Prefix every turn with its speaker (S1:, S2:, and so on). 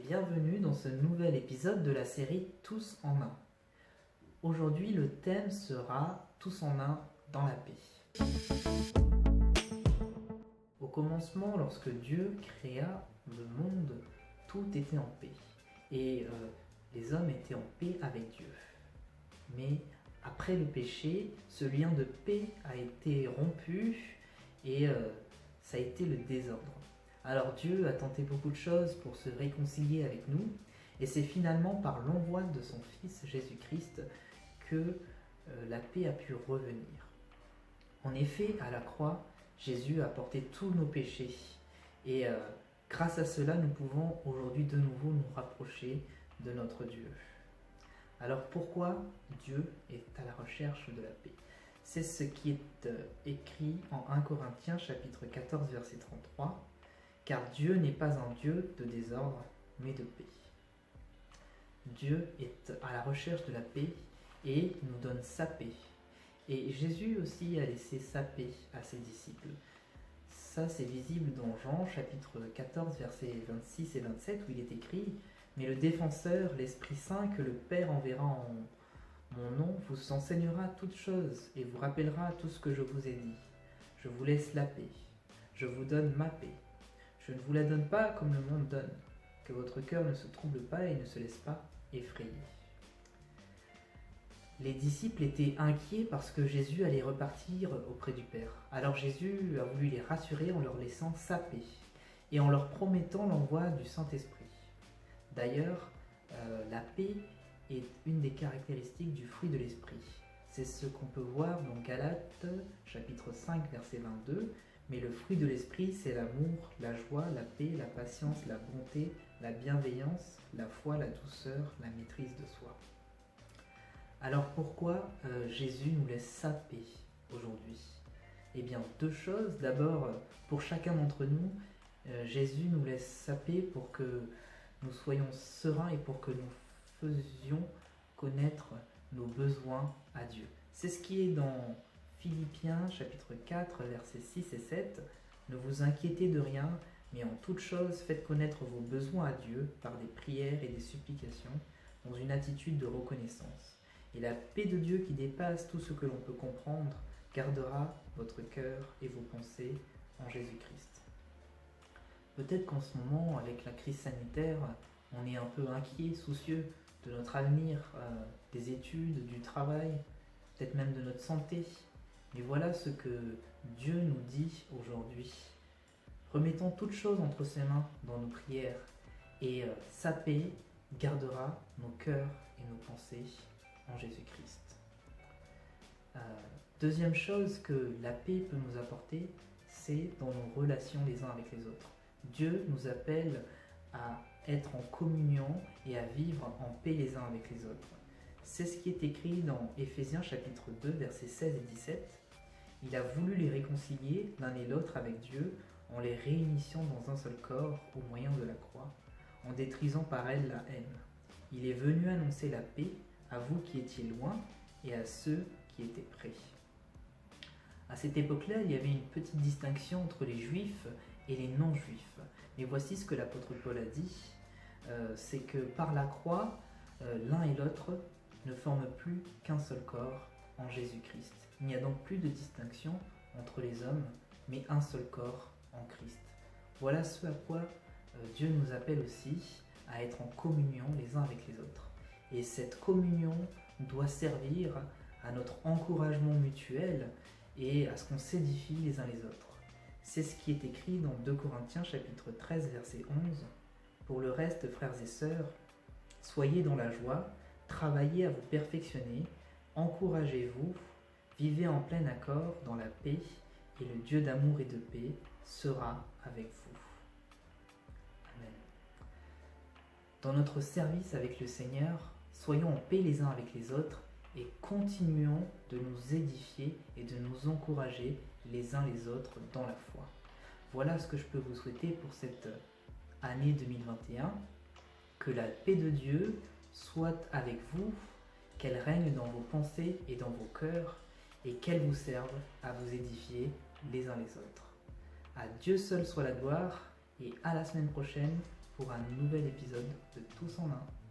S1: bienvenue dans ce nouvel épisode de la série Tous en un. Aujourd'hui, le thème sera Tous en un dans la paix. Au commencement, lorsque Dieu créa le monde, tout était en paix et les hommes étaient en paix avec Dieu. Mais après le péché, ce lien de paix a été rompu et ça a été le désordre. Alors Dieu a tenté beaucoup de choses pour se réconcilier avec nous, et c'est finalement par l'envoi de son Fils Jésus-Christ que la paix a pu revenir. En effet, à la croix, Jésus a porté tous nos péchés, et grâce à cela, nous pouvons aujourd'hui de nouveau nous rapprocher de notre Dieu. Alors pourquoi Dieu est à la recherche de la paix ? C'est ce qui est écrit en 1 Corinthiens chapitre 14 verset 33. Car Dieu n'est pas un Dieu de désordre, mais de paix. Dieu est à la recherche de la paix et nous donne sa paix. Et Jésus aussi a laissé sa paix à ses disciples. Ça, c'est visible dans Jean, chapitre 14, versets 26 et 27, où il est écrit « Mais le défenseur, l'Esprit Saint, que le Père enverra en mon nom, vous enseignera toutes choses et vous rappellera tout ce que je vous ai dit. Je vous laisse la paix. Je vous donne ma paix. Je ne vous la donne pas comme le monde donne, que votre cœur ne se trouble pas et ne se laisse pas effrayer. » Les disciples étaient inquiets parce que Jésus allait repartir auprès du Père. Alors Jésus a voulu les rassurer en leur laissant sa paix et en leur promettant l'envoi du Saint-Esprit. D'ailleurs, la paix est une des caractéristiques du fruit de l'Esprit. C'est ce qu'on peut voir dans Galates, chapitre 5, verset 22. Mais le fruit de l'esprit, c'est l'amour, la joie, la paix, la patience, la bonté, la bienveillance, la foi, la douceur, la maîtrise de soi. Alors pourquoi Jésus nous laisse sa paix aujourd'hui ? Eh bien, deux choses. D'abord, pour chacun d'entre nous, Jésus nous laisse sa paix pour que nous soyons sereins et pour que nous faisions connaître nos besoins à Dieu. C'est ce qui est dans Philippiens chapitre 4 versets 6 et 7. Ne vous inquiétez de rien, mais en toute chose faites connaître vos besoins à Dieu par des prières et des supplications dans une attitude de reconnaissance. Et la paix de Dieu qui dépasse tout ce que l'on peut comprendre gardera votre cœur et vos pensées en Jésus-Christ. Peut-être qu'en ce moment, avec la crise sanitaire, on est un peu inquiet, soucieux de notre avenir, des études, du travail, peut-être même de notre santé. Mais voilà ce que Dieu nous dit aujourd'hui. Remettons toutes choses entre ses mains dans nos prières et sa paix gardera nos cœurs et nos pensées en Jésus-Christ. Deuxième chose que la paix peut nous apporter, c'est dans nos relations les uns avec les autres. Dieu nous appelle à être en communion et à vivre en paix les uns avec les autres. C'est ce qui est écrit dans Éphésiens chapitre 2 versets 16 et 17. Il a voulu les réconcilier l'un et l'autre avec Dieu en les réunissant dans un seul corps au moyen de la croix, en détruisant par elle la haine. Il est venu annoncer la paix à vous qui étiez loin et à ceux qui étaient près. À cette époque-là, il y avait une petite distinction entre les juifs et les non-juifs. Mais voici ce que l'apôtre Paul a dit, c'est que par la croix, l'un et l'autre ne forment plus qu'un seul corps en Jésus-Christ. Il n'y a donc plus de distinction entre les hommes, mais un seul corps en Christ. Voilà ce à quoi Dieu nous appelle aussi à être en communion les uns avec les autres. Et cette communion doit servir à notre encouragement mutuel et à ce qu'on s'édifie les uns les autres. C'est ce qui est écrit dans 2 Corinthiens chapitre 13 verset 11. Pour le reste, frères et sœurs, soyez dans la joie, travaillez à vous perfectionner, encouragez-vous, vivez en plein accord dans la paix, et le Dieu d'amour et de paix sera avec vous. Amen. Dans notre service avec le Seigneur, soyons en paix les uns avec les autres et continuons de nous édifier et de nous encourager les uns les autres dans la foi. Voilà ce que je peux vous souhaiter pour cette année 2021. Que la paix de Dieu soit avec vous, qu'elle règne dans vos pensées et dans vos cœurs, et qu'elle vous serve à vous édifier les uns les autres. À Dieu seul soit la gloire, et à la semaine prochaine pour un nouvel épisode de Tous en un.